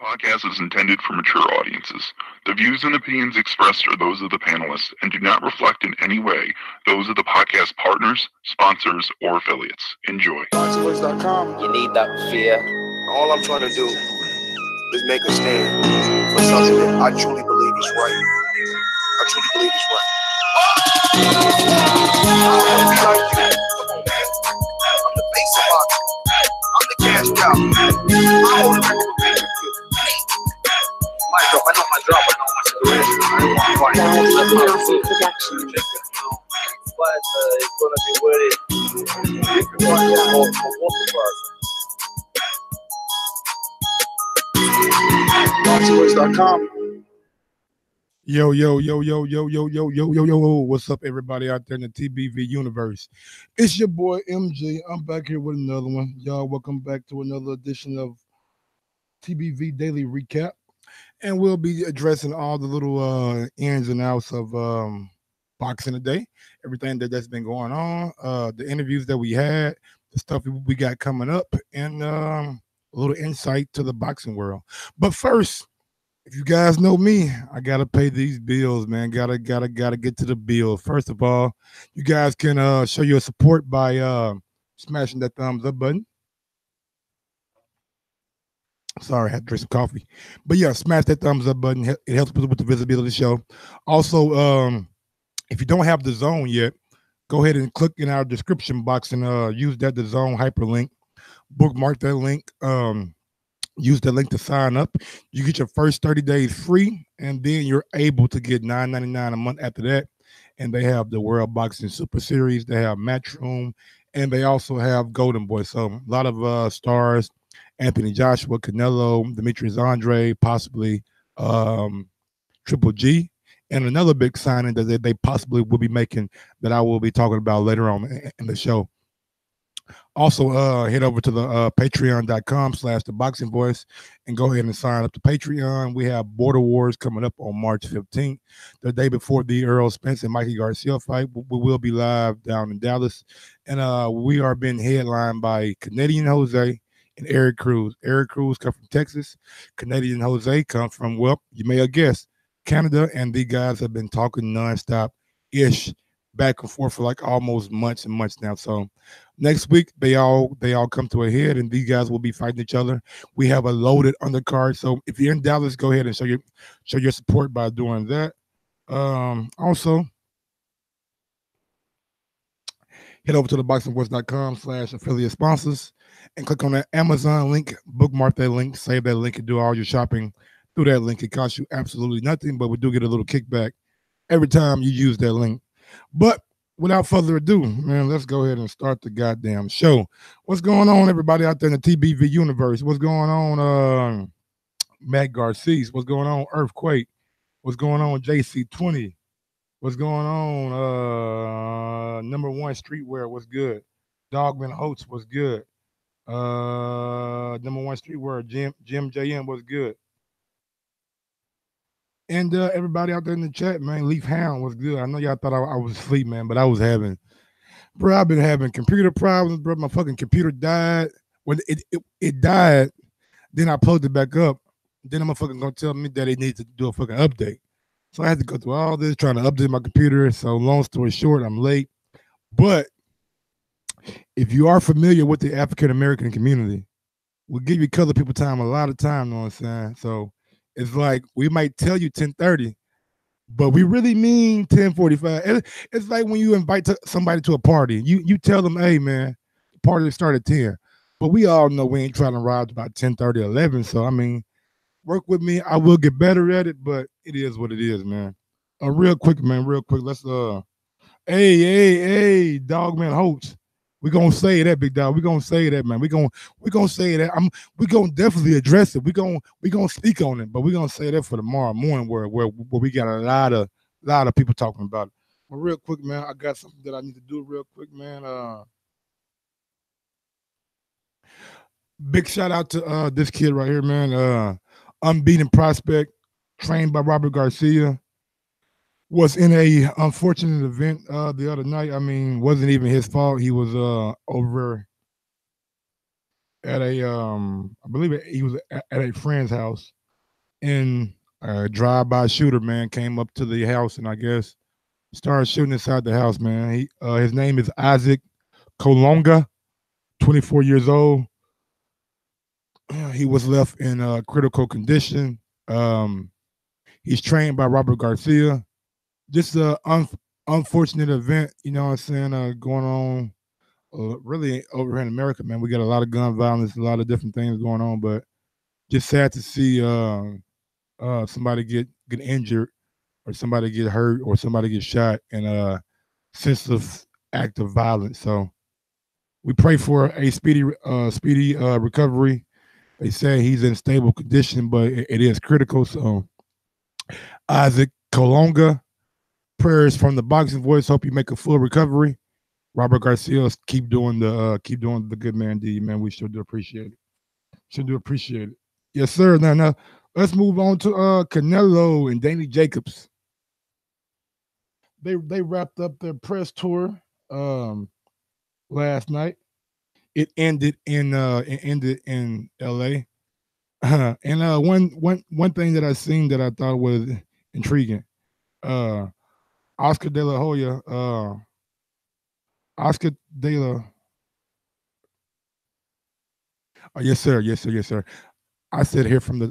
Podcast is intended for mature audiences. The views and opinions expressed are those of the panelists and do not reflect in any way those of the podcast partners, sponsors, or affiliates. Enjoy. TBVvoice.com. You need that fear. All I'm trying to do is make a stand for something that I truly believe is right. I truly believe is right. I want to be like you. Come on, man. I'm the face of boxing. I'm the cash cow. I hold the record for pay-per-view. I know my drop. I know my situation. I don't want to fight. But it's going to be very difficult for both of us. TBVvoice.com. Yo, what's up, everybody out there in the TBV universe? It's your boy MJ. I'm back here with another one. Y'all, welcome back to another edition of TBV Daily Recap. And we'll be addressing all the little ins and outs of boxing today, everything that's been going on, the interviews that we had, the stuff we got coming up, and a little insight to the boxing world. But first, if you guys know me, I gotta pay these bills, man. Gotta get to the bill. First of all, you guys can show your support by smashing that thumbs up button. Sorry, I had to drink some coffee. But yeah, smash that thumbs up button. It helps with the visibility of the show. Also, if you don't have the Dazn yet, go ahead and click in our description box and use that Dazn hyperlink. Bookmark that link. Use the link to sign up. You get your first 30 days free, and then you're able to get $9.99 a month after that. And they have the World Boxing Super Series. They have Matchroom, and they also have Golden Boy. So a lot of stars. Anthony Joshua, Canelo, Demetrius Andre, possibly Triple G, and another big signing that they possibly will be making that I will be talking about later on in the show. Also, head over to the patreon.com/ThaBoxingVoice and go ahead and sign up to Patreon. We have Border Wars coming up on March 15th, the day before the Errol Spence and Mikey Garcia fight. We will be live down in Dallas, and we are being headlined by Canadian Jose and Eric Cruz. Eric Cruz comes from Texas. Canadian Jose comes from, well, you may have guessed, Canada, and the guys have been talking nonstop-ish back and forth for like almost months and months now. So next week they all come to a head, and these guys will be fighting each other. We have a loaded undercard. So if you're in Dallas, go ahead and show your support by doing that. Also, head over to ThaBoxingvoice.com/affiliate sponsors and click on that Amazon link, bookmark that link, save that link, and do all your shopping through that link. It costs you absolutely nothing, but we do get a little kickback every time you use that link. But without further ado, man, let's go ahead and start the goddamn show. What's going on, everybody out there in the TBV universe? What's going on, Matt Garcia? What's going on, Earthquake? What's going on, JC20? What's going on, Number One Streetwear? What's good? Dogman Holtz, what's good? Number One Streetwear, Jim JM, what's good? And everybody out there in the chat, man, Leaf Hound was good. I know y'all thought I was asleep, man, but I've been having computer problems, bro. My fucking computer died. When it died, then I plugged it back up. Then I'm fucking gonna tell me that it needs to do a fucking update. So I had to go through all this trying to update my computer. So long story short, I'm late. But if you are familiar with the African American community, we'll give you colored people time a lot of time, you know what I'm saying? So it's like we might tell you 10:30, but we really mean 10:45. It's like when you invite somebody to a party, you tell them, hey man, the party start at 10. But we all know we ain't trying to ride about 10:30, 11. So I mean, work with me. I will get better at it, but it is what it is, man. Real quick, let's hey, Dogman Holtz. We're gonna say that, big dog. We're gonna say that, man. We're gonna say that. We're gonna definitely address it. We're gonna speak on it, but we're gonna say that for tomorrow morning where we got a lot of people talking about it. But real quick, man, I got something that I need to do real quick, man. Big shout out to this kid right here, man. Unbeaten prospect, trained by Robert Garcia. Was in a unfortunate event the other night. I mean, wasn't even his fault. He was over at a I believe he was at a friend's house, and a drive-by shooter, man, came up to the house and I guess started shooting inside the house, man. His name is Isaac Kolonga, 24 years old. He was left in critical condition. Um, he's trained by Robert Garcia. Just a unfortunate event, you know what I'm saying, going on really over here in America, man. We got a lot of gun violence, a lot of different things going on, but just sad to see somebody get injured or somebody get hurt or somebody get shot in a senseless act of violence. So we pray for a speedy recovery. They say he's in stable condition, but it is critical. So Isaac Kolonga, prayers from the Boxing Voice. Hope you make a full recovery. Robert Garcia, keep doing the good man deed, man. We sure do appreciate it. Sure do appreciate it. Yes, sir. Now let's move on to Canelo and Danny Jacobs. They wrapped up their press tour last night. It ended in L.A. And one thing that I seen that I thought was intriguing. Oscar De La Hoya. Oscar De La. Oh, yes, sir. Yes, sir. Yes, sir. I said here from the.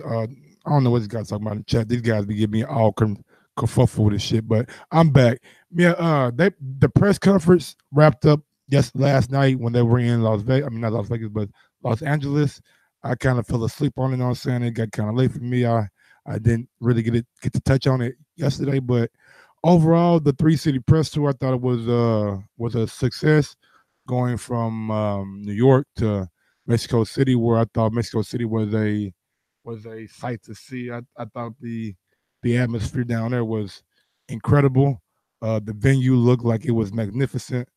I don't know what these guys talking about in the chat. These guys be giving me all kerfuffle with this shit, but I'm back. Yeah. The press conference wrapped up last night when they were in Las Vegas. I mean, not Las Vegas, but Los Angeles. I kind of fell asleep on it. You know what I'm saying? It got kind of late for me. I didn't really get to touch on it yesterday, but overall, the 3-city press tour, I thought it was a success, going from New York to Mexico City, where I thought Mexico City was a sight to see. I thought the atmosphere down there was incredible. The venue looked like it was magnificent.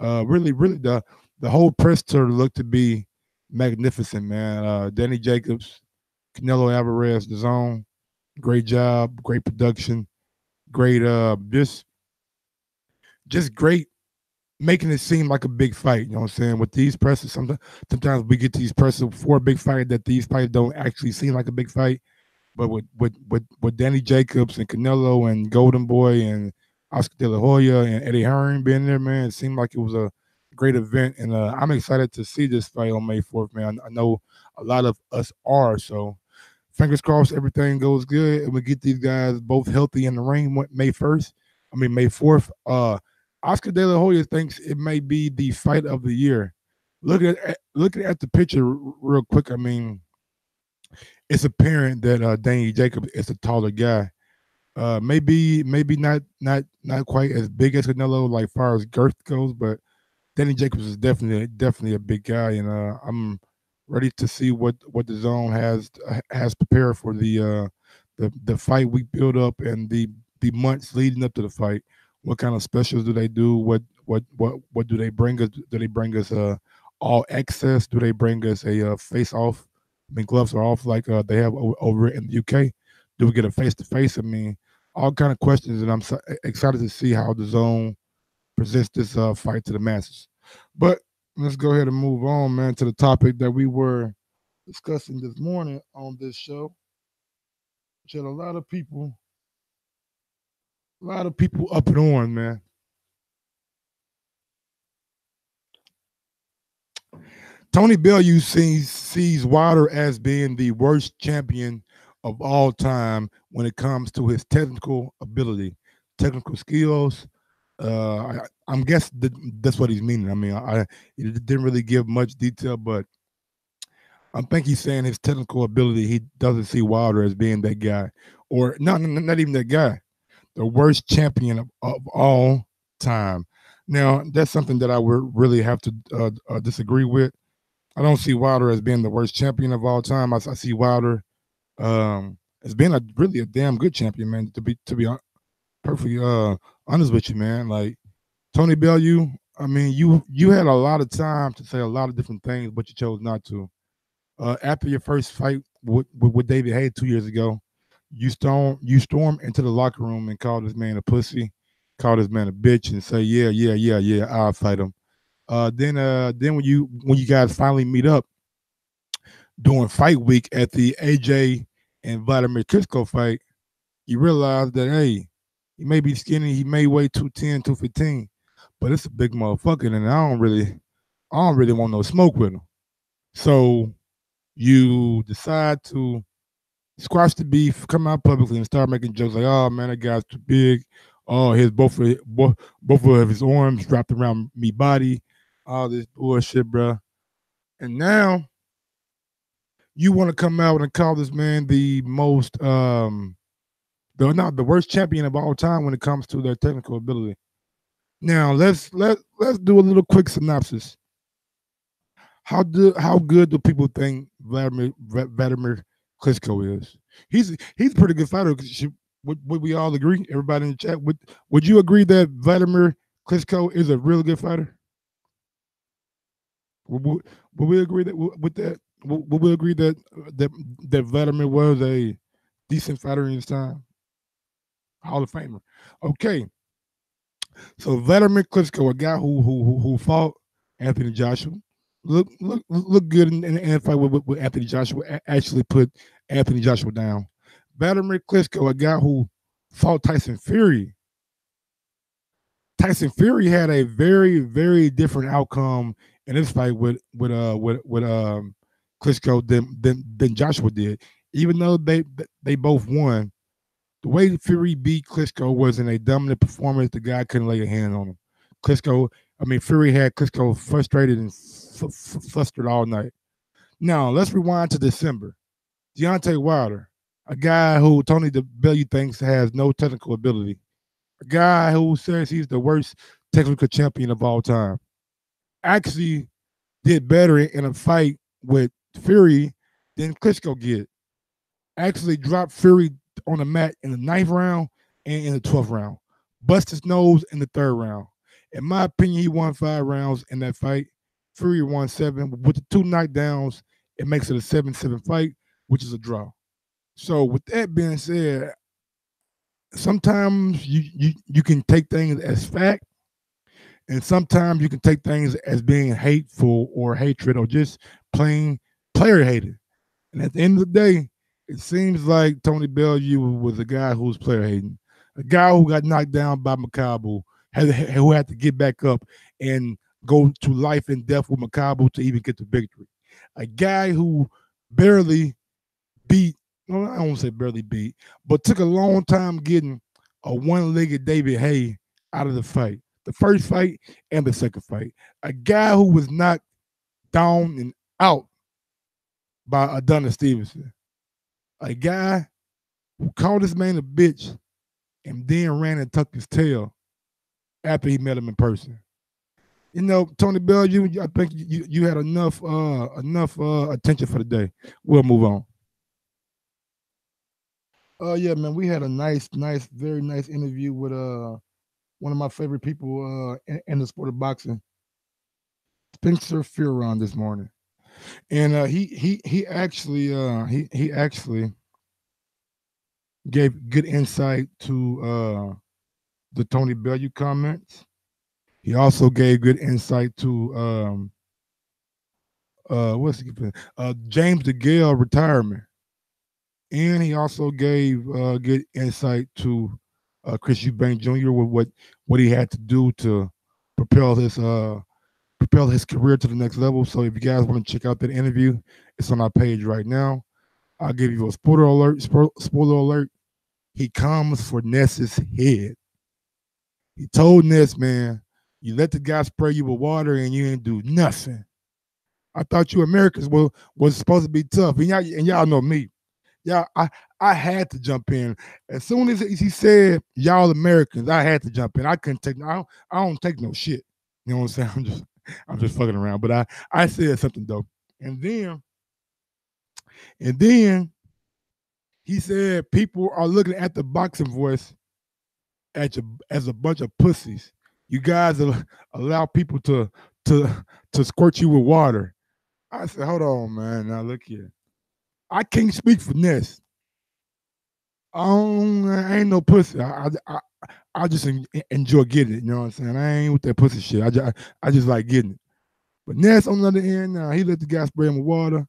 Really, the whole press tour looked to be magnificent, man. Danny Jacobs, Canelo Alvarez, Dazn, great job, great production, great just great making it seem like a big fight. You know what I'm saying? With these presses, sometimes we get these presses for a big fight that these fights don't actually seem like a big fight. But with Danny Jacobs and Canelo and Golden Boy and Oscar De La Hoya and Eddie Hearn being there, man, it seemed like it was a great event. And I'm excited to see this fight on May 4th, man. I know a lot of us are. So fingers crossed everything goes good and we get these guys both healthy in the ring May 4th. Oscar De La Hoya thinks it may be the fight of the year. Looking at the picture real quick, I mean, it's apparent that Danny Jacobs is a taller guy. Maybe not quite as big as Canelo, like far as girth goes, but Danny Jacobs is definitely a big guy, and I'm ready to see what Dazn has prepared for the fight we build up and the months leading up to the fight. What kind of specials do they do? What do they bring us? Do they bring us all access? Do they bring us a face off? I mean, gloves are off like they have over in the UK. Do we get a face to face? I mean, all kind of questions, and I'm excited to see how Dazn presents this fight to the masses. But let's go ahead and move on, man, to the topic that we were discussing this morning on this show. Which had a lot of people up and on, man. Tony Bellew sees Wilder as being the worst champion of all time when it comes to his technical ability, technical skills. I'm guessing that's what he's meaning. I mean, he didn't really give much detail, but I think he's saying his technical ability, he doesn't see Wilder as being that guy, or not even that guy, the worst champion of all time. Now, that's something that I would really have to disagree with. I don't see Wilder as being the worst champion of all time. I see Wilder as being really a damn good champion, man. To be perfectly honest with you, man. Like Tony Bellew, I mean, you had a lot of time to say a lot of different things, but you chose not to. After your first fight with David Haye 2 years ago, you storm into the locker room and call this man a pussy, call this man a bitch, and say, yeah, I'll fight him. Then when you guys finally meet up, during fight week at the AJ and Vladimir Klitschko fight, you realize that, hey, he may be skinny, he may weigh 210, 215, but it's a big motherfucker, and I don't really want no smoke with him. So you decide to squash the beef, come out publicly, and start making jokes like, "Oh man, that guy's too big. Oh, his both of his arms wrapped around me body. All this bullshit, bro." And now you want to come out and call this man the most, the worst champion of all time when it comes to their technical ability. Now let's do a little quick synopsis. How good do people think Vladimir Klitschko is? He's a pretty good fighter. Would we all agree? Everybody in the chat, would you agree that Vladimir Klitschko is a really good fighter? Would we agree that with that? Would we agree that Vladimir was a decent fighter in his time? Hall of Famer. Okay, so Vladimir Klitschko, a guy who fought Anthony Joshua, look good in the fight with Anthony Joshua. Actually put Anthony Joshua down. Vladimir Klitschko, a guy who fought Tyson Fury. Tyson Fury had a very, very different outcome in this fight with Klitschko than Joshua did. Even though they both won, the way Fury beat Klitschko was in a dominant performance. The guy couldn't lay a hand on him. Fury had Klitschko frustrated and flustered all night. Now let's rewind to December. Deontay Wilder, a guy who Tony DeBellew thinks has no technical ability, a guy who says he's the worst technical champion of all time, actually did better in a fight with Fury than Klitschko did. Actually dropped Fury on the mat in the 9th round and in the 12th round. Bust his nose in the 3rd round. In my opinion, he won 5 rounds in that fight. Fury won 7. With the 2 knockdowns, it makes it a 7-7 fight, which is a draw. So with that being said, sometimes you can take things as fact, and sometimes you can take things as being hateful or hatred or just plain player hated. And at the end of the day, it seems like Tony Bellew was a guy who was player hating, a guy who got knocked down by Makabu, who had to get back up and go to life and death with Makabu to even get the victory. A guy who barely beat, well, I won't say barely beat, but took a long time getting a one-legged David Haye out of the fight, the first fight and the second fight. A guy who was knocked down and out by Adonis Stevenson. A guy who called this man a bitch and then ran and tucked his tail after he met him in person. You know, Tony Bellew, I think you had enough attention for the day. We'll move on. Yeah, man, we had a nice, very nice interview with one of my favorite people in the sport of boxing, Spencer Fearon, this morning. And he actually gave good insight to the Tony Bellew comments. He also gave good insight to James DeGale retirement, and he also gave good insight to Chris Eubank Jr. with what he had to do to propel his career to the next level. So if you guys want to check out that interview, it's on our page right now. I'll give you a spoiler alert. He comes for Ness's head. He told Ness, man, you let the guy spray you with water and you didn't do nothing. I thought you Americans was supposed to be tough. And y'all know me. I had to jump in. As soon as he said, y'all Americans, I had to jump in. I couldn't take I don't take no shit. You know what I'm saying? I'm just fucking around. But I said something though. And then he said people are looking at the boxing voice as a bunch of pussies. You guys allow people to squirt you with water. I said, hold on, man. Now look here. I can't speak for Ness. I ain't no pussy. I just enjoy getting it. You know what I'm saying? I ain't with that pussy shit. I just like getting it. But Ness, on the other end, he let the guy spray him with water.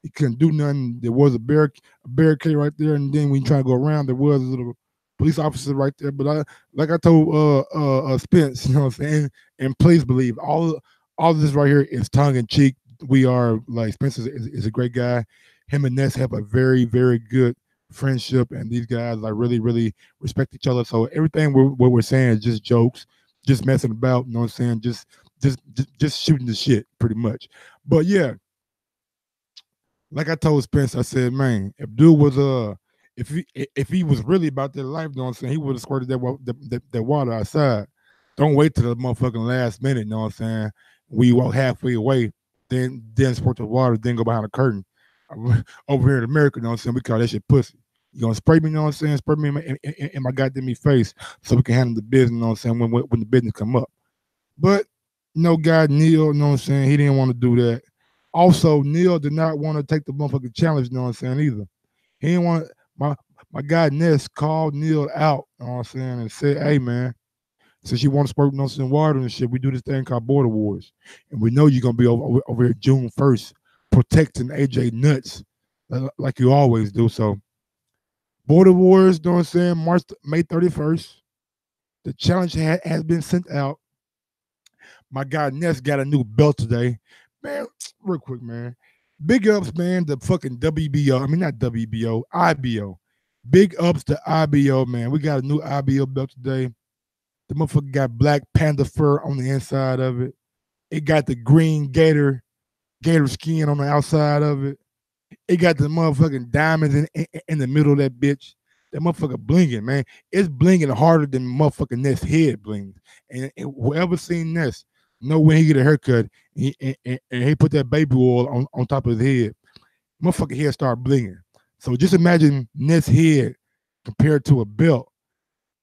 He couldn't do nothing. There was a barricade right there, and then when you try to go around, there was a little police officer right there. But like I told Spence, you know what I'm saying, and please believe all of this right here is tongue in cheek. We are like Spence is a great guy. Him and Ness have a very very good friendship, and these guys like really respect each other. So everything what we're saying is just jokes, just messing about. You know what I'm saying? Just shooting the shit, pretty much. But yeah, like I told Spence, I said, man, if dude was if he was really about that life, you know what I'm saying, he would have squirted that water outside. Don't wait till the motherfucking last minute, you know what I'm saying? We walk halfway away, then squirt the water, then go behind the curtain. Over here in America, you know what I'm saying, we call that shit pussy. You gonna spray me, you know what I'm saying? Spray me in my goddamn face so we can handle the business, you know what I'm saying, when the business come up. But no guy Neil, you know what I'm saying, he didn't want to do that. Also, Neil did not want to take the motherfucking challenge, you know what I'm saying, either. He didn't want my guy Ness called Neil out, you know what I'm saying, and said, hey man, since you want to squirt no some water and shit, we do this thing called Border Wars. And we know you're gonna be over here June 1st protecting AJ nuts like you always do. So Border Wars, you know what I'm saying, May 31st. The challenge has been sent out. My guy Ness got a new belt today. Man, real quick, man. Big ups, man, the fucking WBO. I mean, not WBO, IBO. Big ups to IBO, man. We got a new IBO belt today. The motherfucker got black panda fur on the inside of it. It got the green gator skin on the outside of it. It got the motherfucking diamonds in the middle of that bitch. That motherfucker blinging, man. It's blinging harder than motherfucking Ness head blings. And whoever seen Ness know when he get a haircut and he put that baby oil on top of his head, motherfucker head start blinging. So just imagine Ness head compared to a belt.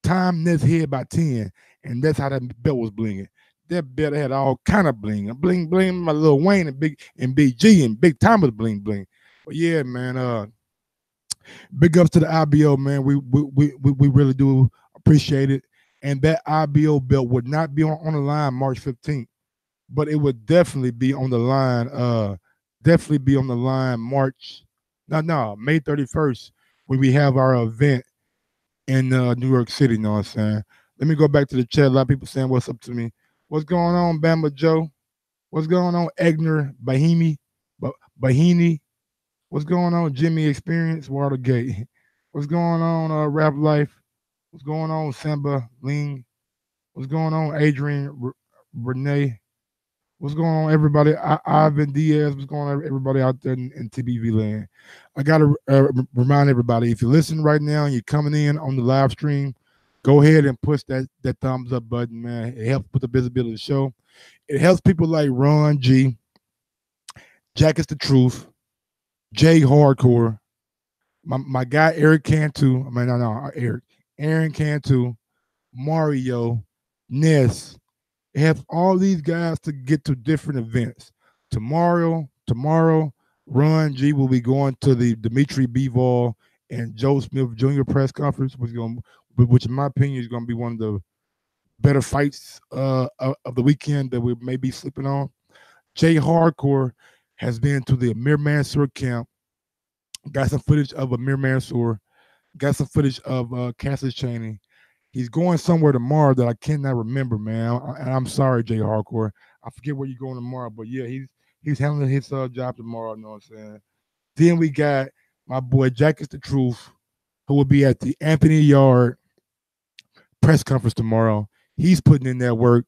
Time Ness head by 10, and that's how that belt was blinging. That belt had all kind of bling. Bling bling, my Lil Wayne and BG and Big Thomas bling bling. But yeah, man, big ups to the IBO, man. We really do appreciate it. And that IBO belt would not be on the line March 15th, but it would definitely be on the line. Definitely be on the line May 31st when we have our event in New York City. You know what I'm saying? Let me go back to the chat. A lot of people saying what's up to me. What's going on, Bama Joe? What's going on, Egner Bahini? What's going on, Jimmy Experience, Watergate? What's going on, Rap Life? What's going on, Samba Ling? What's going on, Adrian Renee? What's going on, everybody? Ivan Diaz. What's going on, everybody out there in TBV land? I got to remind everybody, if you're listening right now and you're coming in on the live stream, go ahead and push that thumbs up button, man. It helps with the visibility of the show. It helps people like Ron G, Jack is the Truth, Jay Hardcore, my guy Eric Cantu. I mean, no, Eric. Aaron Cantu, Mario, Ness. It helps all these guys to get to different events. Tomorrow, Ron G will be going to the Dimitri Bivol and Joe Smith Jr. press conference, which in my opinion is going to be one of the better fights of the weekend that we may be sleeping on. Jay Hardcore has been to the Amir Mansour camp. Got some footage of Amir Mansour. Got some footage of Cassius Chaney. He's going somewhere tomorrow that I cannot remember, man. And I'm sorry, Jay Hardcore. I forget where you're going tomorrow, but yeah, he's handling his job tomorrow. You know what I'm saying? Then we got my boy Jack is the Truth, who will be at the Anthony Yard press conference tomorrow. He's putting in that work.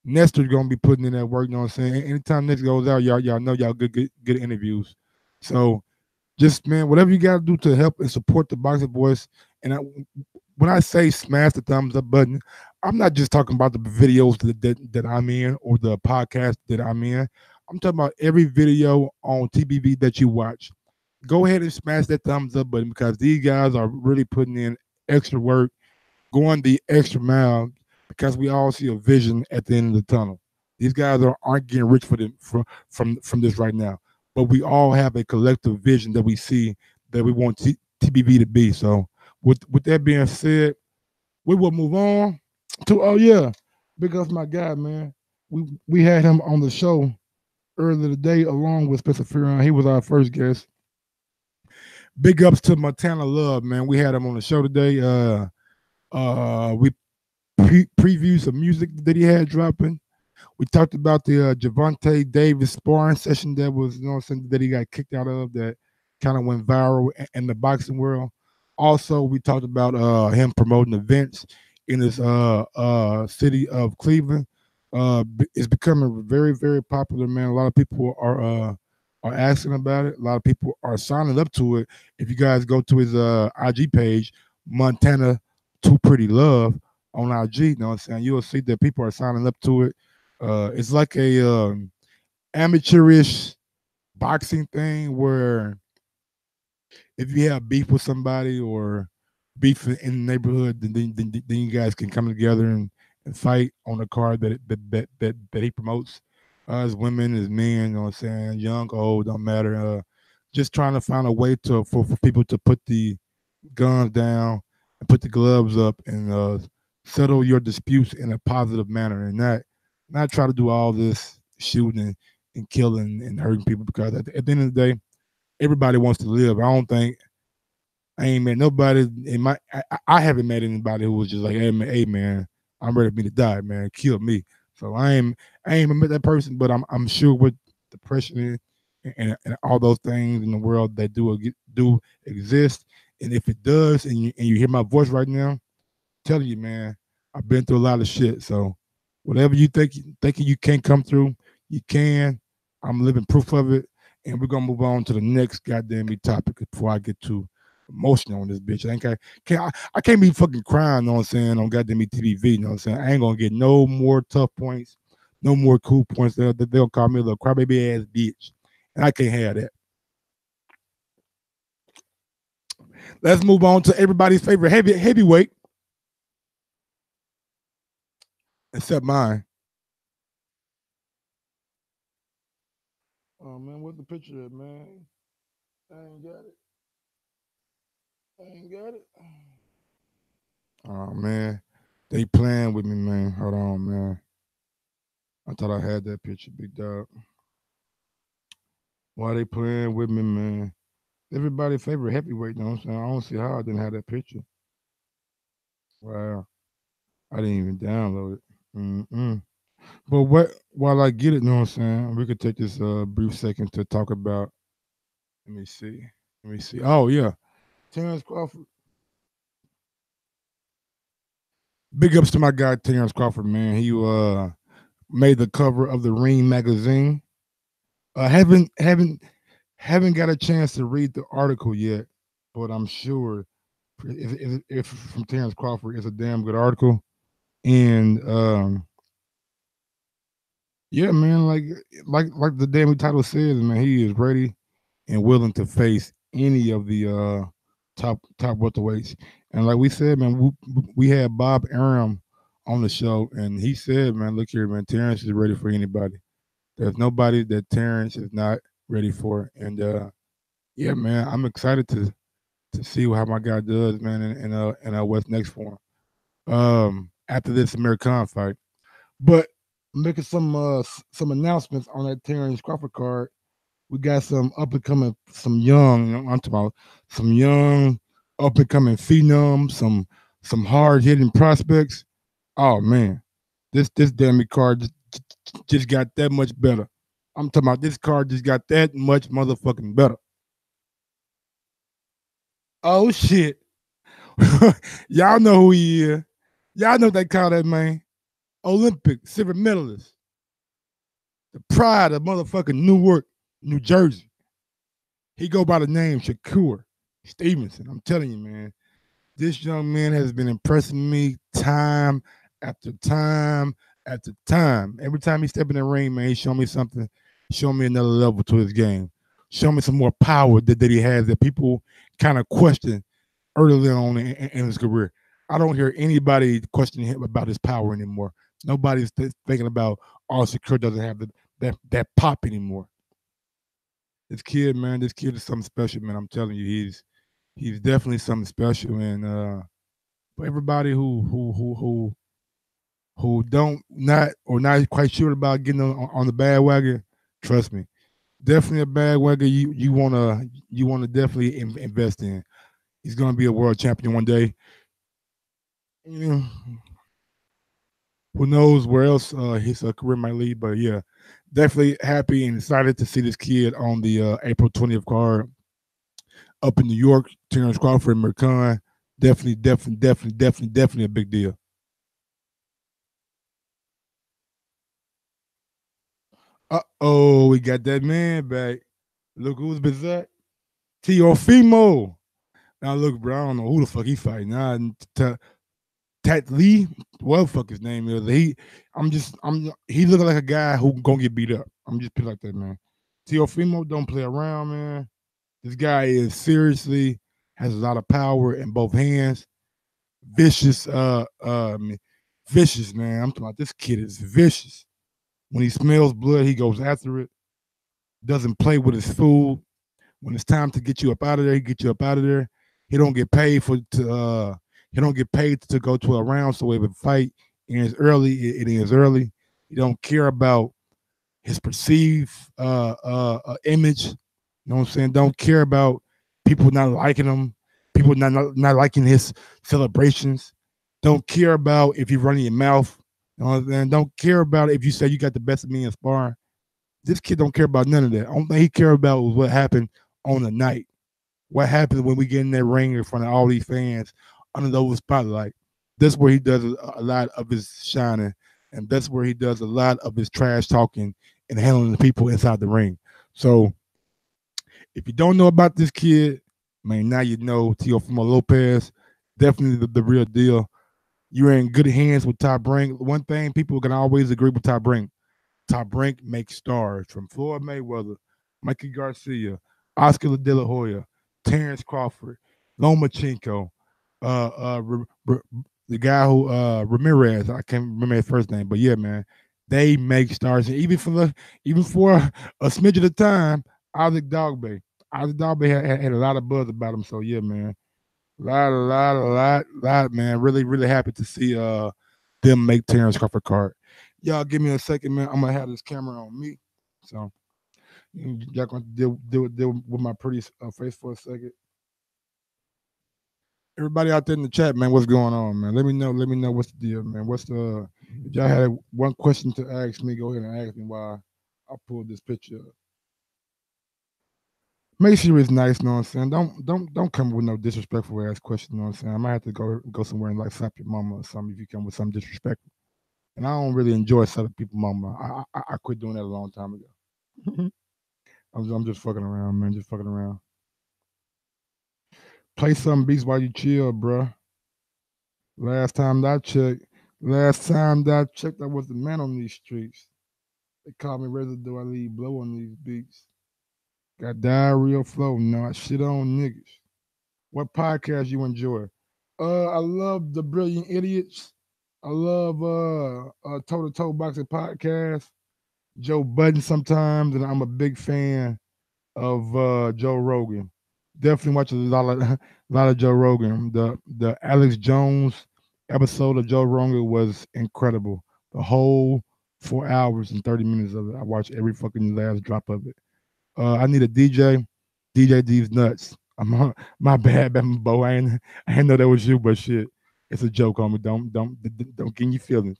Nestor's gonna be putting in that work. You know what I'm saying? Anytime Nestor goes out, y'all know y'all good interviews. So just, man, whatever you got to do to help and support the Boxing Voice. And when I say smash the thumbs up button, I'm not just talking about the videos that I'm in or the podcast that I'm in. I'm talking about every video on TBV that you watch. Go ahead and smash that thumbs up button because these guys are really putting in extra work, going the extra mile, because we all see a vision at the end of the tunnel. These guys aren't getting rich from this right now. But we all have a collective vision that we see that we want TBV to be. So with that being said, we will move on to, big ups my guy, man. We had him on the show earlier today along with Spencer Fearon. He was our first guest. Big ups to Montana Love, man. We had him on the show today. We previewed some music that he had dropping. We talked about the Gervonta Davis sparring session that was, something that he got kicked out of that kind of went viral in the boxing world. Also, we talked about him promoting events in his city of Cleveland. It's becoming very, very popular, man. A lot of people are asking about it. A lot of people are signing up to it. If you guys go to his IG page, Montana Too Pretty Love on IG, you know what I'm saying? You'll see that people are signing up to it. It's like a amateurish boxing thing where if you have beef with somebody or beef in the neighborhood, then you guys can come together and fight on a card that he promotes. As women, as men, you know what I'm saying, young, old, don't matter. Just trying to find a way for people to put the guns down and put the gloves up and settle your disputes in a positive manner, and not try to do all this shooting and killing and hurting people, because at the end of the day, everybody wants to live. I ain't met nobody in my. I haven't met anybody who was just like, hey man, I'm ready for me to die, man, kill me. So I ain't even met that person, but I'm sure with depression and all those things in the world that do exist, and if it does, and you hear my voice right now, telling you, man, I've been through a lot of shit. So whatever you thinking you can't come through, you can. I'm living proof of it, and we're gonna move on to the next goddamn topic before I get too emotional on this bitch. I can't be fucking crying, you know what I'm saying, on goddamn TBV, you know what I'm saying? I ain't gonna get no more tough points, no more cool points. They'll call me a little crybaby ass bitch, and I can't have that. Let's move on to everybody's favorite heavyweight, except mine. Oh man, what's the picture of, man? I ain't got it. I ain't got it. Oh man, they playing with me, man. Hold on, man. I thought I had that picture, big dog. Why they playing with me, man? Everybody's favorite heavyweight, you know what I'm saying? I don't see how I didn't have that picture. Wow, I didn't even download it. Mm-mm. But while I get it, you know what I'm saying? We could take this brief second to talk about. Let me see. Let me see. Oh yeah, Terence Crawford. Big ups to my guy Terence Crawford, man. He made the cover of the Ring magazine. Haven't got a chance to read the article yet, but I'm sure if from Terence Crawford, it's a damn good article. And yeah, man, like the damn title says, man, he is ready and willing to face any of the top welterweights. And like we said, man, we had Bob Arum on the show, and he said, man, look here, man, Terence is ready for anybody. There's nobody that Terence is not ready for. And yeah, man, I'm excited to see how my guy does, man, and what's next for him. After this American fight. But making some announcements on that Terence Crawford card. We got some up and coming, some young, I'm talking about some young up and coming phenoms, some hard hitting prospects. Oh man, this damn card just got that much better. I'm talking about this card just got that much motherfucking better. Oh shit. Y'all know who he is. Y'all know what they call that man. Olympic silver medalist. The pride of motherfucking Newark, New Jersey. He go by the name Shakur Stevenson. I'm telling you, man. This young man has been impressing me time after time after time. Every time he step in the ring, man, he show me something, show me another level to his game. Show me some more power that he has that people kind of question early on in his career. I don't hear anybody questioning him about his power anymore. Nobody's thinking about, oh, Shakur doesn't have that pop anymore. This kid, man, this kid is something special, man. I'm telling you, he's definitely something special. And for everybody who don't not quite sure about getting on the bandwagon, trust me, Definitely a bandwagon you wanna definitely invest in. He's gonna be a world champion one day. You know, who knows where else his career might lead, but yeah, definitely happy and excited to see this kid on the April 20th card up in New York. Terence Crawford and Mercan. Definitely a big deal. We got that man back. Look who's bizarre. Teofimo. Now look, bro, I don't know who the fuck he fighting. Nah, Tat Lee, what the fuck his name is. He looking like a guy who gonna get beat up. I'm just put like that, man. Teofimo don't play around, man. This guy is seriously has a lot of power in both hands. Vicious, vicious, man. I'm talking about this kid is vicious. When he smells blood, he goes after it. Doesn't play with his food. When it's time to get you up out of there, he get you up out of there. He don't get paid he don't get paid to go to a round. So if a fight ends early, it ends early. He don't care about his perceived image. You know what I'm saying? Don't care about people not liking him, people not liking his celebrations. Don't care about if you're running your mouth. You know what I'm saying? Don't care about if you say you got the best of me in sparring. This kid don't care about none of that. Only thing he care about was what happened on the night. What happens when we get in that ring in front of all these fans under those spotlight. That's where he does a lot of his shining, and that's where he does a lot of his trash talking and handling the people inside the ring. So if you don't know about this kid, man, now you know. Teofimo Lopez, definitely the real deal. You're in good hands with Top Rank. One thing people can always agree with Top Rank. Top Rank makes stars from Floyd Mayweather, Mikey Garcia, Oscar De La Hoya, Terence Crawford, Lomachenko, the guy who Ramirez. I can't remember his first name, but yeah, man, they make stars. And even for a smidge of the time, Isaac Dogbe. Isaac Dogbe had a lot of buzz about him. So yeah, man, lot, man. Really happy to see them make Terence Crawford card. Y'all give me a second, man. I'm gonna have this camera on me, so y'all gonna deal with my pretty face for a second. Everybody out there in the chat, man, what's going on, man? Let me know what's the deal, man. What's the if y'all had one question to ask me, go ahead and ask me while I pull this picture up. Make sure it's nice, you know what I'm saying? Don't come with no disrespectful ass question, you know what I'm saying? I might have to go somewhere and like slap your mama or something if you come with some disrespectful. And I don't really enjoy slapping people mama. I quit doing that a long time ago. I'm just fucking around, man. Just fucking around. Play some beats while you chill, bruh. Last time that I checked, I was the man on these streets. They call me residue. I leave blow on these beats. Got diarrhea flow. No, I shit on niggas. What podcast you enjoy? I love the Brilliant Idiots. I love Toe to Toe Boxing Podcast. Joe Budden sometimes, and I'm a big fan of Joe Rogan. Definitely watch a lot of Joe Rogan. The Alex Jones episode of Joe Rogan was incredible. The whole 4 hours and 30 minutes of it. I watched every fucking last drop of it. I need a DJ. DJ D's nuts. My bad, Bo. I didn't know that was you, but shit, it's a joke on me. Don't get your feelings.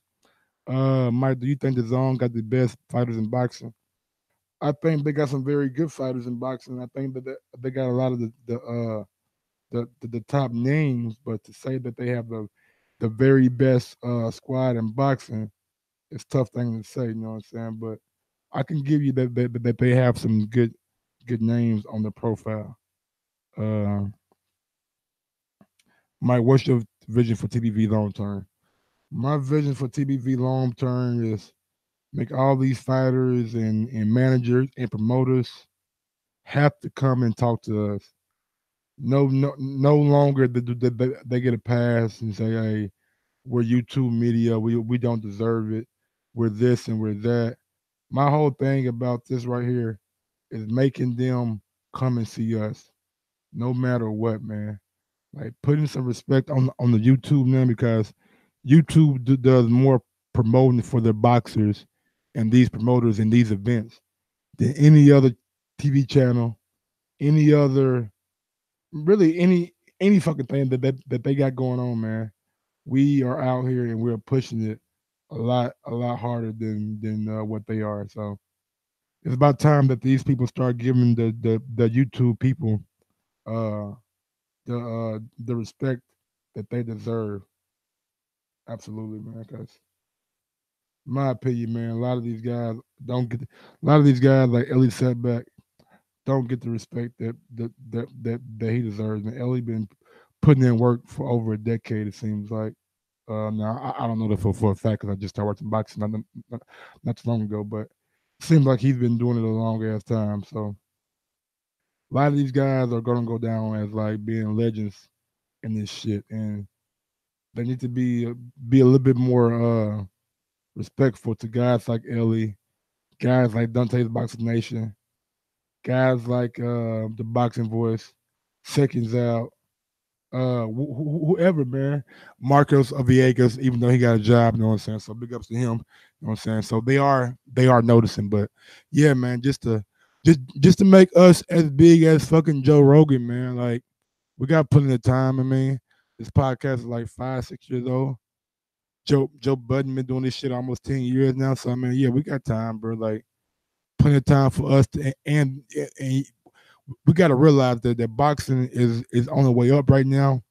Mike, do you think the Zone got the best fighters in boxing? I think they got some very good fighters in boxing. I think that they got a lot of the top names, but to say that they have the very best squad in boxing, it's a tough thing to say. You know what I'm saying? But I can give you that they have some good names on the profile. Uh, Mike, what's your vision for TBV long term? My vision for TBV long term is make all these fighters and managers and promoters have to come and talk to us. No longer they get a pass and say, "Hey, we're YouTube media. We don't deserve it. We're this and we're that." My whole thing about this right here is making them come and see us, no matter what, man. Like putting some respect on the YouTube man because YouTube does more promoting for their boxers and these promoters and these events than any other TV channel, any other, really any fucking thing that they got going on, man. We are out here and we're pushing it a lot harder than what they are. So it's about time that these people start giving the YouTube people uh the respect that they deserve. Absolutely, man. Because my opinion, man, a lot of these guys don't get. A lot of these guys like Ellie Setback don't get the respect that he deserves. And Ellie been putting in work for over a decade. It seems like. Now I don't know that for a fact because I just started watching boxing not too long ago, but it seems like he's been doing it a long ass time. So a lot of these guys are gonna go down as like being legends in this shit, and they need to be a little bit more respectful to guys like Ellie, guys like Dante's Boxing Nation, guys like the Boxing Voice, Seconds Out, whoever, man. Marcos Villegas, even though he got a job, you know what I'm saying? So big ups to him, you know what I'm saying? So they are noticing, but yeah, man, just to make us as big as fucking Joe Rogan, man. Like we got plenty of time. I mean, this podcast is like 5, 6 years old. Joe Budden been doing this shit almost 10 years now. So I mean, yeah, we got time, bro. Like plenty of time for us to and we got to realize that boxing is on the way up right now,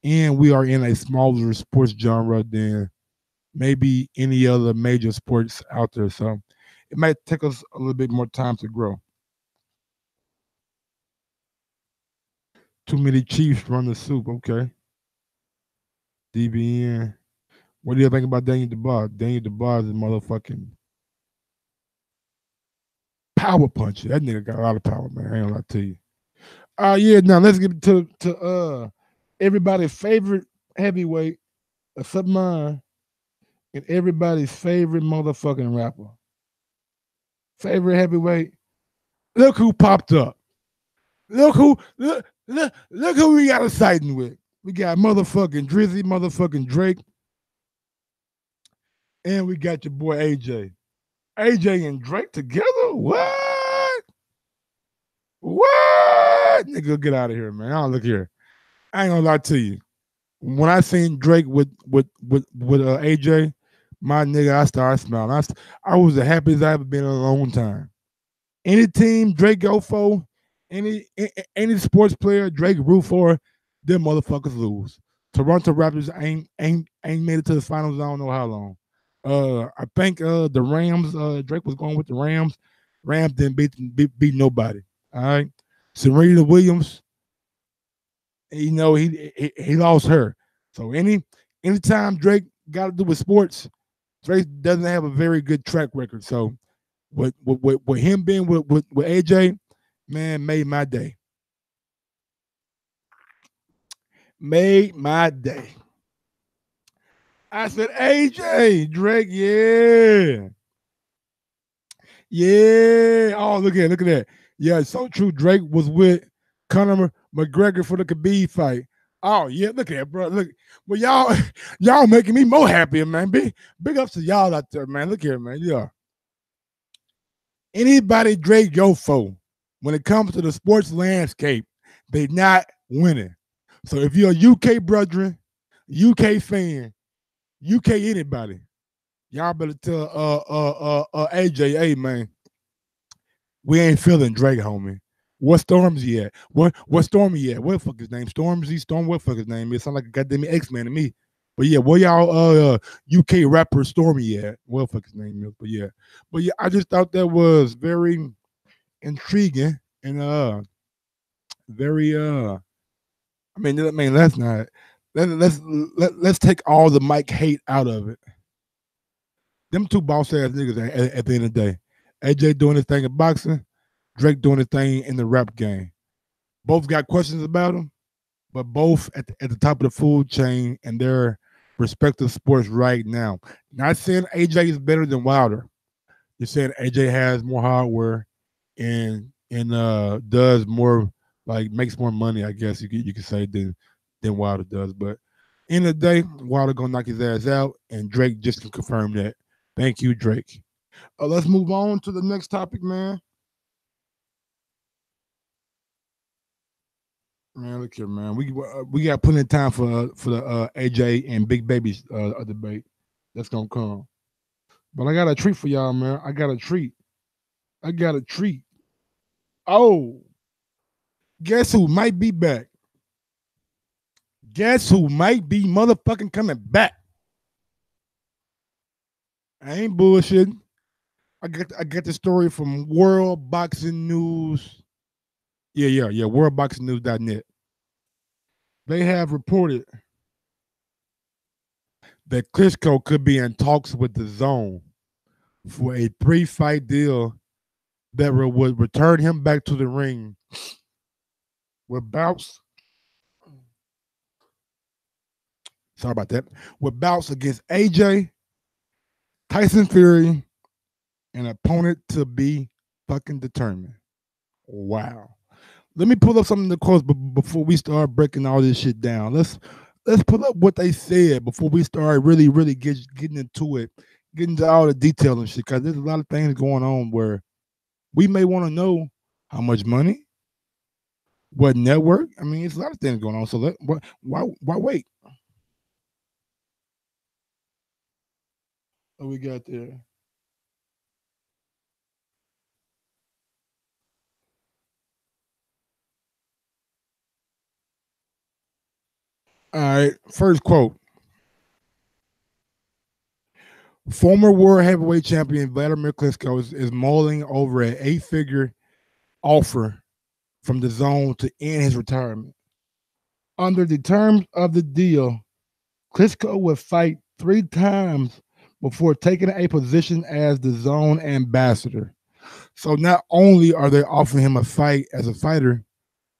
and we are in a smaller sports genre than maybe any other major sports out there. So it might take us a little bit more time to grow. Too many Chiefs run the soup. Okay, DBN. What do you think about Daniel DeBar? Daniel DeBar is a motherfucking power puncher. That nigga got a lot of power, man. I ain't gonna lie to you. Yeah, now let's get to everybody's favorite heavyweight, except mine, and everybody's favorite motherfucking rapper. Favorite heavyweight. Look who popped up. Look who we got a sighting with. We got motherfucking Drizzy, motherfucking Drake, and we got your boy AJ. AJ and Drake together? What? What? Nigga, get out of here, man. Oh, look here. I ain't gonna lie to you. When I seen Drake with AJ, my nigga, I started smiling. I was the happiest I ever been in a long time. Any team Drake go for, any sports player Drake root for, them motherfuckers lose. Toronto Raptors ain't made it to the finals. I don't know how long. I think the Rams. Drake was going with the Rams. Rams didn't beat nobody. All right. Serena Williams. You know he lost her. So anytime Drake got to do with sports, Drake doesn't have a very good track record. So with him being with AJ, man, made my day. Made my day. I said, AJ, Drake, yeah. Yeah. Oh, look at that. Yeah, it's so true. Drake was with Conor McGregor for the Khabib fight. Oh, yeah, look at that, bro. Look. Well, y'all making me more happier, man. Big ups to y'all out there, man. Look here, man. Yeah. Anybody Drake go for when it comes to the sports landscape, they not winning. So if you're a UK brethren, UK fan, UK anybody, y'all better tell AJ, hey man, we ain't feeling Drake, homie. What Stormzy at? What Stormy at? What the fuck his name? Stormzy, Storm, what the fuck his name? It sound like a goddamn X-Man to me. But yeah, where y'all UK rapper Stormy at? What the fuck his name is? But yeah, I just thought that was very intriguing and very I mean let's not let's take all the Mike hate out of it. Them two boss ass niggas at the end of the day. AJ doing his thing in boxing, Drake doing his thing in the rap game. Both got questions about him, but both at the top of the food chain in their respective sports right now. Not saying AJ is better than Wilder. You're saying AJ has more hardware and does more, like makes more money, I guess you could say than Wilder does. But end of the day, Wilder gonna knock his ass out, and Drake just can confirm that. Thank you, Drake. Let's move on to the next topic, man. Man, look here, man. We got plenty of time for the AJ and Big Baby debate that's gonna come. But I got a treat for y'all, man. I got a treat. I got a treat. Oh, guess who might be back? Guess who might be motherfucking coming back? I ain't bullshitting. I get the story from World Boxing News. Yeah. WorldBoxingNews.net. They have reported that Klitschko could be in talks with DAZN for a 3-fight deal that would return him back to the ring with bouts. Sorry about that. With bouts against AJ, Tyson Fury, an opponent to be fucking determined. Wow. Let me pull up some of the quotes before we start breaking all this shit down. Let's pull up what they said before we start really getting into it, getting into all the detail and shit. Because there's a lot of things going on where we may want to know how much money, what network. I mean, it's a lot of things going on. So why wait? What we got there? All right, first quote. Former world heavyweight champion Vladimir Klitschko is mulling over an 8-figure offer from DAZN to end his retirement. Under the terms of the deal, Klitschko would fight 3 times before taking a position as DAZN ambassador. So not only are they offering him a fight as a fighter,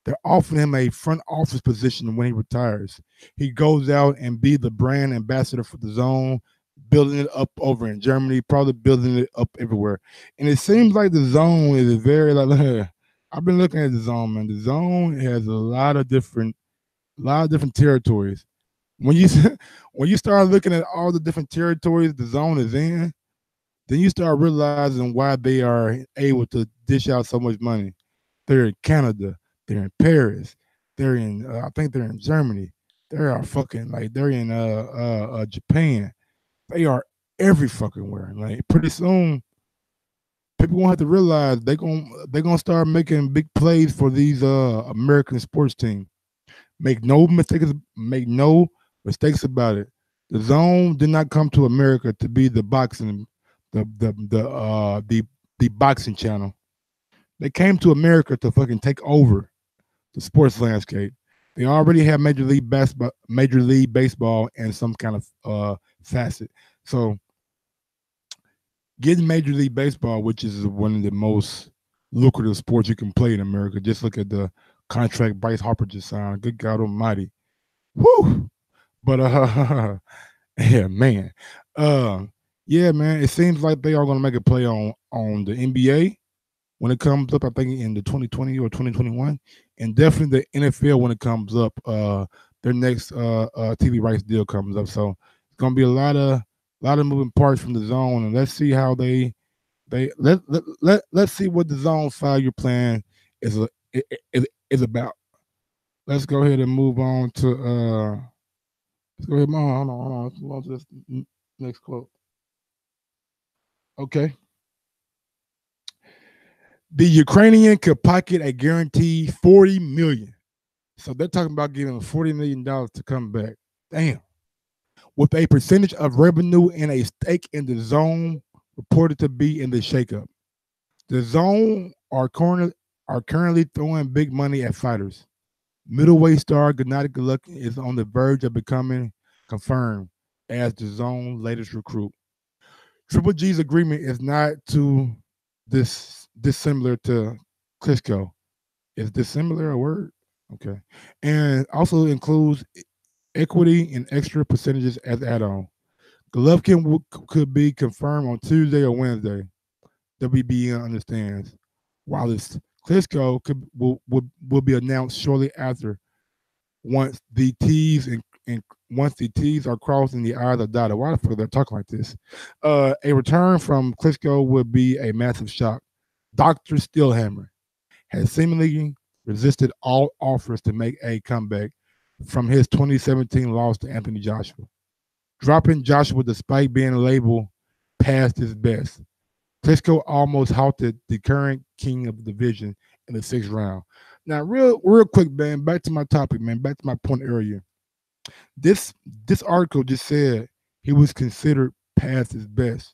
they're offering him a front office position when he retires. He goes out and be the brand ambassador for DAZN, building it up over in Germany, probably building it up everywhere. And it seems like DAZN is very like I've been looking at DAZN, man. DAZN has a lot of different territories. When you start looking at all the different territories DAZN is in, then you start realizing why they are able to dish out so much money. They're in Canada, they're in Paris, they're in I think they're in Germany, they're fucking like they're in Japan. They are every fucking where. Like pretty soon, people gonna have to realize they're gonna start making big plays for these American sports teams. Make no mistakes about it. DAZN did not come to America to be the boxing the boxing channel. They came to America to fucking take over the sports landscape. They already have Major League Baseball, and some kind of facet. So getting Major League Baseball, which is one of the most lucrative sports you can play in America. Just look at the contract Bryce Harper just signed. Good God Almighty, whoo! But yeah, man, yeah, man. It seems like they are going to make a play on the NBA when it comes up. I think in the 2020 or 2021, and definitely the NFL when it comes up. Their next TV rights deal comes up, so it's going to be a lot of moving parts from DAZN, and let's see how let's see what DAZN's 5-year plan is about. Let's go ahead and move on to let's go ahead. Hold on. Let's move on to this next quote. Okay. The Ukrainian could pocket a guaranteed $40 million. So they're talking about giving him $40 million to come back. Damn. With a percentage of revenue and a stake in DAZN reported to be in the shakeup. DAZN are currently throwing big money at fighters. Middleweight star Gennady Golovkin is on the verge of becoming confirmed as DAZN's latest recruit. Triple G's agreement is not too dissimilar to Klitschko. Is dissimilar a word? Okay. And also includes equity and extra percentages as add-on. Golovkin could be confirmed on Tuesday or Wednesday. WBN understands. While this Klitschko will be announced shortly after, once the T's are crossed and the I's are dotted. Why the fuck are they talking like this? A return from Klitschko would be a massive shock. Dr. Steelhammer has seemingly resisted all offers to make a comeback from his 2017 loss to Anthony Joshua, dropping Joshua despite being labeled past his best. Klitschko almost halted the current king of the division in the 6th round. Now, real quick, man, back to my topic, man, back to my point earlier. This article just said he was considered past his best.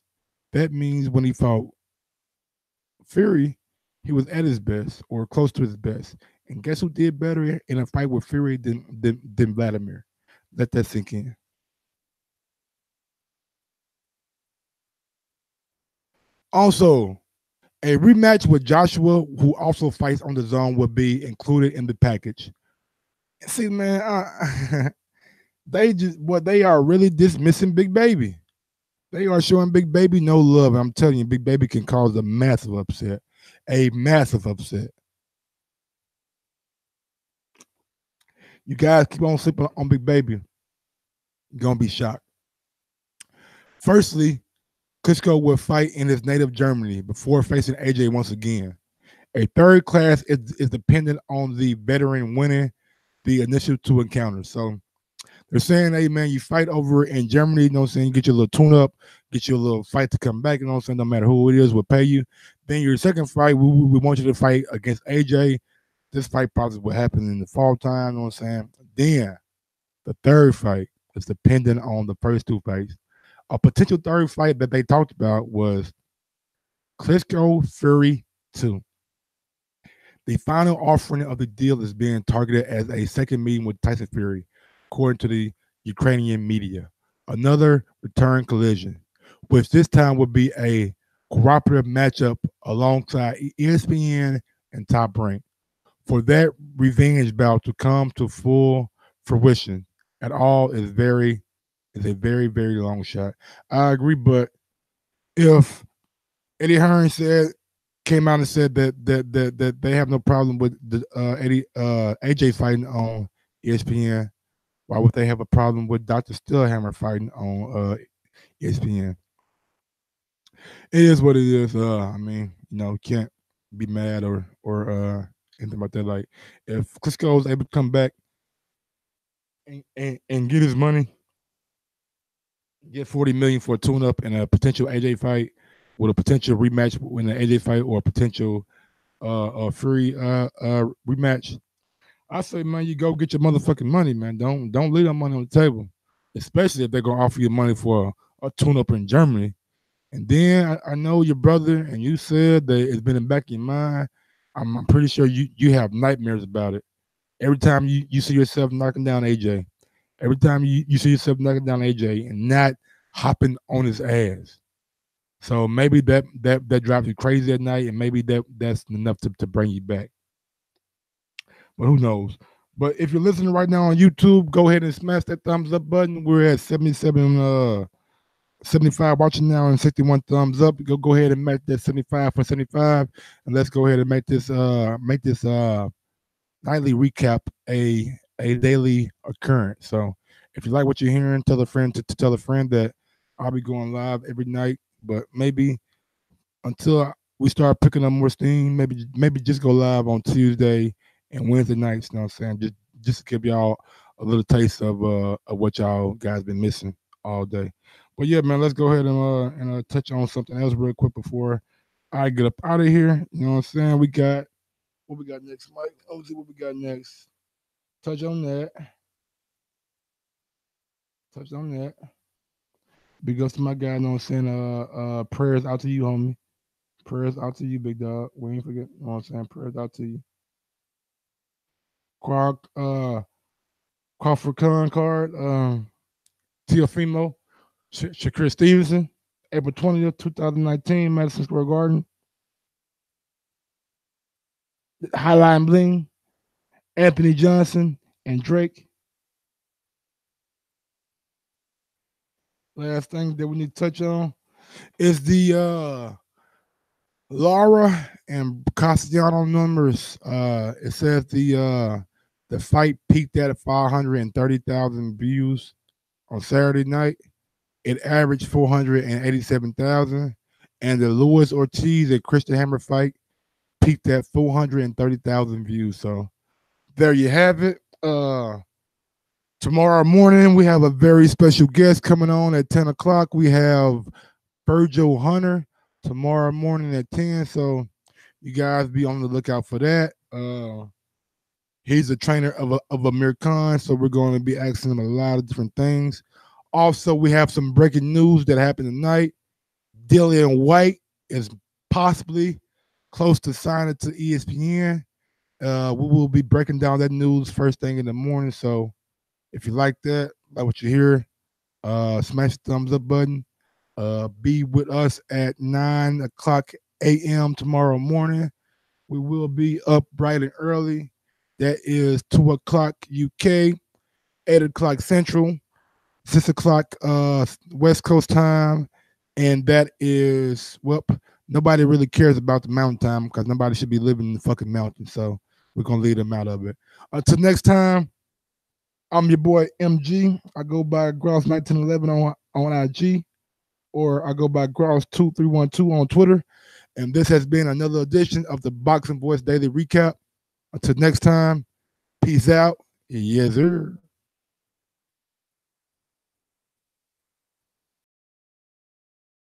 That means when he fought Fury, he was at his best or close to his best. And guess who did better in a fight with Fury than Vladimir? Let that sink in. Also, a rematch with Joshua, who also fights on Dazn, would be included in the package. See, man, they are really dismissing Big Baby. They are showing Big Baby no love. I'm telling you, Big Baby can cause a massive upset. A massive upset. You guys keep on sleeping on Big Baby, you're going to be shocked. Firstly, Klitschko will fight in his native Germany before facing AJ once again. A third class is dependent on the veteran winning the initial 2 encounters. So they're saying, hey, man, you fight over in Germany, you know what I'm saying? You get your little tune-up, get your little fight to come back, you know what I'm saying? No matter who it is, we'll pay you. Then your second fight, we want you to fight against AJ. This fight probably will happen in the fall time, you know what I'm saying? Then the third fight is dependent on the first 2 fights. A potential third fight that they talked about was Klitschko Fury 2. The final offering of the deal is being targeted as a second meeting with Tyson Fury, according to the Ukrainian media. Another return collision, which this time would be a cooperative matchup alongside ESPN and Top Rank. For that revenge bout to come to full fruition at all is a very, very long shot. I agree, but if Eddie Hearn came out and said that they have no problem with the AJ fighting on ESPN, why would they have a problem with Dr. Stillhammer fighting on ESPN? It is what it is. I mean, can't be mad or anything about that. Like, if Klitschko is able to come back and get his money, get $40 million for a tune-up and a potential AJ fight with a potential rematch in the AJ fight or a potential Fury rematch, I say, man, you go get your motherfucking money, man. Don't leave that money on the table, especially if they're gonna offer you money for a tune-up in Germany. And then I know your brother, and you said that it's been in the back of your mind. I'm pretty sure you have nightmares about it. Every time you see yourself knocking down AJ, every time you see yourself knocking down AJ and not hopping on his ass. So maybe that drives you crazy at night, and maybe that's enough to bring you back. But who knows? But if you're listening right now on YouTube, go ahead and smash that thumbs up button. We're at 75 watching now and 61 thumbs up. Go ahead and make that 75 for 75, and let's go ahead and make this nightly recap a daily occurrence. So if you like what you're hearing, tell a friend to tell a friend that I'll be going live every night. But maybe until we start picking up more steam, maybe just go live on Tuesday and Wednesday nights. You know what I'm saying? Just to give y'all a little taste of what y'all guys been missing all day. But yeah, man, let's go ahead and touch on something else real quick before I get up out of here. You know what I'm saying? What we got next, Mike? Let's see what we got next. Touch on that. Big ups to my guy, you know what I'm saying? Prayers out to you, homie. Prayers out to you, big dog. We ain't forget, you know what I'm saying? Prayers out to you. Crawford card, Teofimo, Shakur Stevenson, April 20th, 2019, Madison Square Garden. Highline Bling, Anthony Johnson, and Drake. Last thing that we need to touch on is the Lara and Castellano numbers. It says the fight peaked at 530,000 views on Saturday night. It averaged 487,000, and the Luis Ortiz and Christian Hammer fight peaked at 430,000 views. So there you have it. Tomorrow morning, we have a very special guest coming on at 10 o'clock. We have Virgil Hunter tomorrow morning at 10. So you guys be on the lookout for that. He's a trainer of Amir Khan, so we're going to be asking him a lot of different things. Also, we have some breaking news that happened tonight. Dillian White is possibly close to signing to ESPN. We will be breaking down that news first thing in the morning. So if you like that, like what you hear, smash the thumbs up button. Be with us at 9 o'clock a.m. tomorrow morning. We will be up bright and early. That is 2 o'clock UK, 8 o'clock Central, 6 o'clock West Coast time. And that is, well, nobody really cares about the mountain time because nobody should be living in the fucking mountain. So we're going to leave them out of it. Until next time, I'm your boy MG. I go by Gross1911 on IG, or I go by Gross2312 on Twitter. And this has been another edition of the Boxing Voice Daily Recap. Until next time, peace out. Yes, sir.